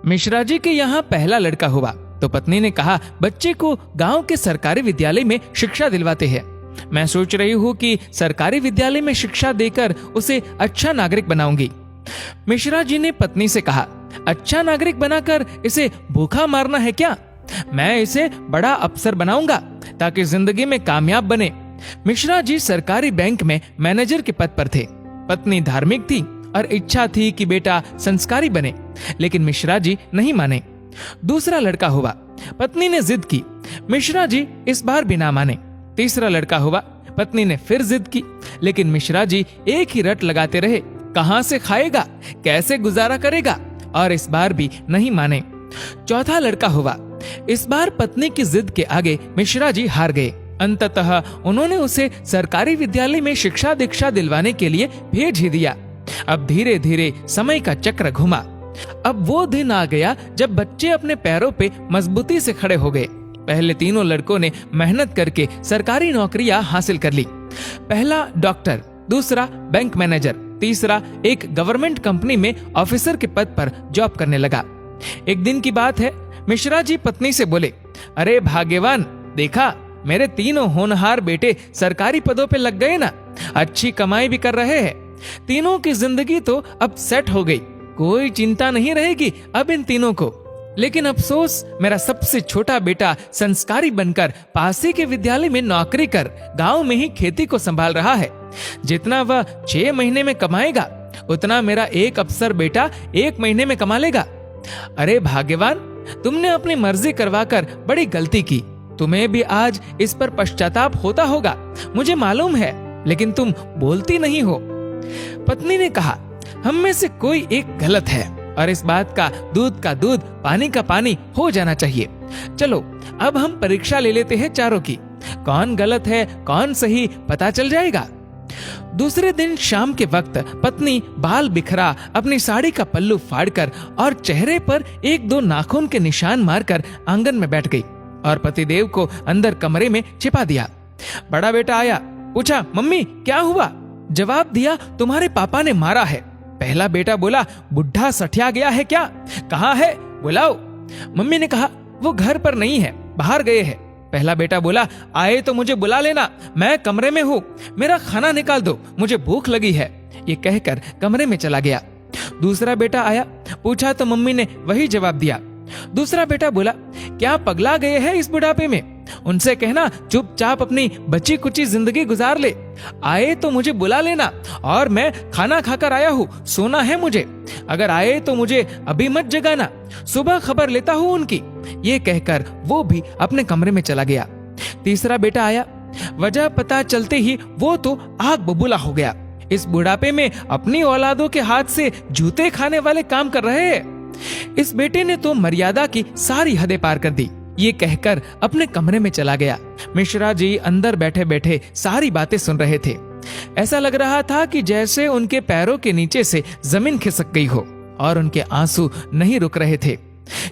मिश्रा जी के यहाँ पहला लड़का हुआ तो पत्नी ने कहा, बच्चे को गांव के सरकारी विद्यालय में शिक्षा दिलवाते हैं। मैं सोच रही हूँ कि सरकारी विद्यालय में शिक्षा देकर उसे अच्छा नागरिक बनाऊंगी। मिश्रा जी ने पत्नी से कहा, अच्छा नागरिक बनाकर इसे भूखा मारना है क्या? मैं इसे बड़ा अफसर बनाऊंगा ताकि जिंदगी में कामयाब बने। मिश्रा जी सरकारी बैंक में मैनेजर के पद पर थे। पत्नी धार्मिक थी और इच्छा थी कि बेटा संस्कारी बने, लेकिन मिश्रा जी नहीं माने। दूसरा लड़का हुआ। पत्नी ने जिद की। मिश्रा जी इस बार भी ना माने। तीसरा लड़का हुआ। पत्नी ने फिर जिद की, लेकिन मिश्रा जी एक ही रट लगाते रहे, कहां से खाएगा, कैसे गुजारा करेगा, और इस बार भी नहीं माने। चौथा लड़का हुआ। इस बार पत्नी की जिद के आगे मिश्रा जी हार गए। अंततः उन्होंने उसे सरकारी विद्यालय में शिक्षा दीक्षा दिलवाने के लिए भेज ही दिया। अब धीरे धीरे समय का चक्र घुमा। अब वो दिन आ गया जब बच्चे अपने पैरों पे मजबूती से खड़े हो गए। पहले तीनों लड़कों ने मेहनत करके सरकारी नौकरियां हासिल कर ली। पहला डॉक्टर, दूसरा बैंक मैनेजर, तीसरा एक गवर्नमेंट कंपनी में ऑफिसर के पद पर जॉब करने लगा। एक दिन की बात है, मिश्रा जी पत्नी से बोले, अरे भाग्यवान, देखा मेरे तीनों होनहार बेटे सरकारी पदों पे लग गए ना, अच्छी कमाई भी कर रहे हैं। तीनों की जिंदगी तो अब सेट हो गई, कोई चिंता नहीं रहेगी अब इन तीनों को। लेकिन अफसोस, मेरा सबसे छोटा बेटा संस्कारी बनकर पास ही के विद्यालय में नौकरी कर गांव में ही खेती को संभाल रहा है। जितना वह 6 महीने में कमाएगा उतना मेरा एक अफसर बेटा 1 महीने में कमा लेगा। अरे भाग्यवान, तुमने अपनी मर्जी करवाकर बड़ी गलती की। तुम्हें भी आज इस पर पश्चाताप होता होगा, मुझे मालूम है, लेकिन तुम बोलती नहीं हो। पत्नी ने कहा, हम में से कोई एक गलत है और इस बात का दूध पानी का पानी हो जाना चाहिए। चलो अब हम परीक्षा ले लेते हैं चारों की, कौन गलत है कौन सही पता चल जाएगा। दूसरे दिन शाम के वक्त पत्नी बाल बिखरा अपनी साड़ी का पल्लू फाड़कर और चेहरे पर 1-2 नाखून के निशान मारकर आंगन में बैठ गई और पतिदेव को अंदर कमरे में छिपा दिया। बड़ा बेटा आया, पूछा, मम्मी क्या हुआ? जवाब दिया, तुम्हारे पापा ने मारा है। पहला बेटा बोला, बुढ़ा सठिया गया है क्या? कहाँ है, बुलाओ। मम्मी ने कहा, वो घर पर नहीं है, बाहर गए हैं। पहला बेटा बोला, आए तो मुझे बुला लेना, मैं कमरे में हूँ, मेरा खाना निकाल दो, मुझे भूख लगी है। ये कहकर कमरे में चला गया। दूसरा बेटा आया, पूछा तो मम्मी ने वही जवाब दिया। दूसरा बेटा बोला, क्या पगला गए हैं इस बुढ़ापे में? उनसे कहना चुपचाप अपनी बची कुची जिंदगी गुजार ले। आए तो मुझे बुला लेना, और मैं खाना खाकर आया हूँ, सोना है मुझे। अगर आए तो मुझे अभी मत जगाना, सुबह खबर लेता हूँ उनकी। ये कहकर वो भी अपने कमरे में चला गया। तीसरा बेटा आया। वजह पता चलते ही वो तो आग बबूला हो गया। इस बुढ़ापे में अपनी औलादों के हाथ से जूते खाने वाले काम कर रहे हैं। इस बेटे ने तो मर्यादा की सारी हदें पार कर दी। ये कहकर अपने कमरे में चला गया। मिश्रा जी अंदर बैठे बैठे सारी बातें सुन रहे थे। ऐसा लग रहा था कि जैसे उनके पैरों के नीचे से जमीन खिसक गई हो और उनके आंसू नहीं रुक रहे थे।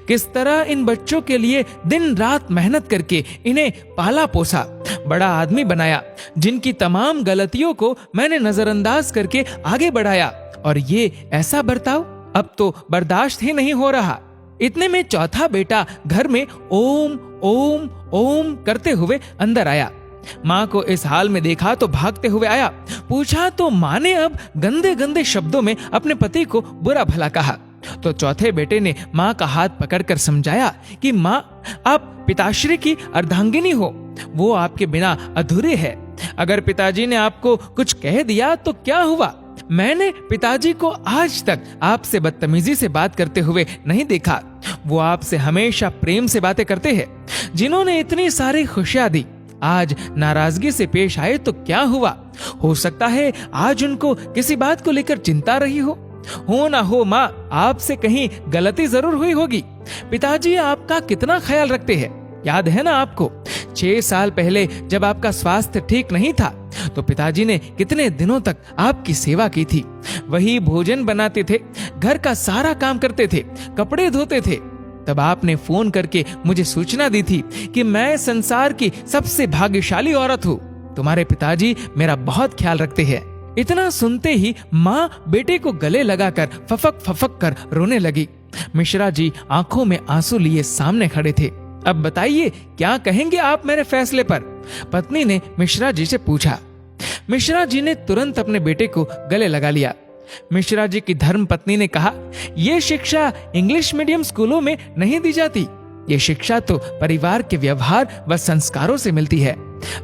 किस तरह इन बच्चों के लिए दिन रात मेहनत करके इन्हें पाला पोसा, बड़ा आदमी बनाया, जिनकी तमाम गलतियों को मैंने नजरअंदाज करके आगे बढ़ाया, और ये ऐसा बर्ताव अब तो बर्दाश्त ही नहीं हो रहा। इतने में चौथा बेटा घर में ओम ओम ओम करते हुए अंदर आया। माँ को इस हाल में देखा तो भागते हुए आया। पूछा तो माँ ने अब गंदे गंदे शब्दों में अपने पति को बुरा भला कहा। तो चौथे बेटे ने माँ का हाथ पकड़कर समझाया कि माँ, आप पिताश्री की अर्धांगिनी हो, वो आपके बिना अधूरे है। अगर पिताजी ने आपको कुछ कह दिया तो क्या हुआ? मैंने पिताजी को आज तक आपसे बदतमीजी से बात करते हुए नहीं देखा। वो आपसे हमेशा प्रेम से बातें करते हैं। जिन्होंने इतनी सारी खुशियां दी, आज नाराजगी से पेश आए तो क्या हुआ? हो सकता है आज उनको किसी बात को लेकर चिंता रही हो ना हो माँ, आपसे कहीं गलती जरूर हुई होगी। पिताजी आपका कितना ख्याल रखते हैं, याद है ना आपको? 6 साल पहले जब आपका स्वास्थ्य ठीक नहीं था तो पिताजी ने कितने दिनों तक आपकी सेवा की थी। वही भोजन बनाते थे, घर का सारा काम करते थे, कपड़े धोते थे। तब आपने फोन करके मुझे सूचना दी थी कि मैं संसार की सबसे भाग्यशाली औरत हूँ। तुम्हारे पिताजी मेरा बहुत ख्याल रखते हैं। इतना सुनते ही माँ बेटे को गले लगाकर फफक फफक कर रोने लगी। मिश्रा जी आंखों में आंसू लिए सामने खड़े थे। अब बताइए क्या कहेंगे आप मेरे फैसले पर? पत्नी ने मिश्रा जी से पूछा। मिश्रा जी ने तुरंत अपने बेटे को गले लगा लिया। मिश्रा जी की धर्म पत्नी ने कहा, यह शिक्षा इंग्लिश मीडियम स्कूलों में नहीं दी जाती। ये शिक्षा तो परिवार के व्यवहार व संस्कारों से मिलती है।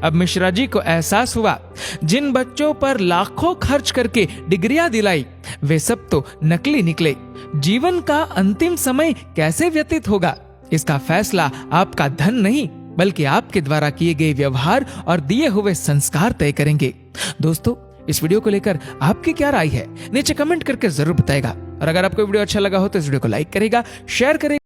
अब मिश्रा जी को एहसास हुआ, जिन बच्चों पर लाखों खर्च करके डिग्रियां दिलाई वे सब तो नकली निकले। जीवन का अंतिम समय कैसे व्यतीत होगा, इसका फैसला आपका धन नहीं बल्कि आपके द्वारा किए गए व्यवहार और दिए हुए संस्कार तय करेंगे। दोस्तों, इस वीडियो को लेकर आपकी क्या राय है नीचे कमेंट करके जरूर बताएगा। और अगर आपको वीडियो अच्छा लगा हो तो इस वीडियो को लाइक करेगा, शेयर करेगा।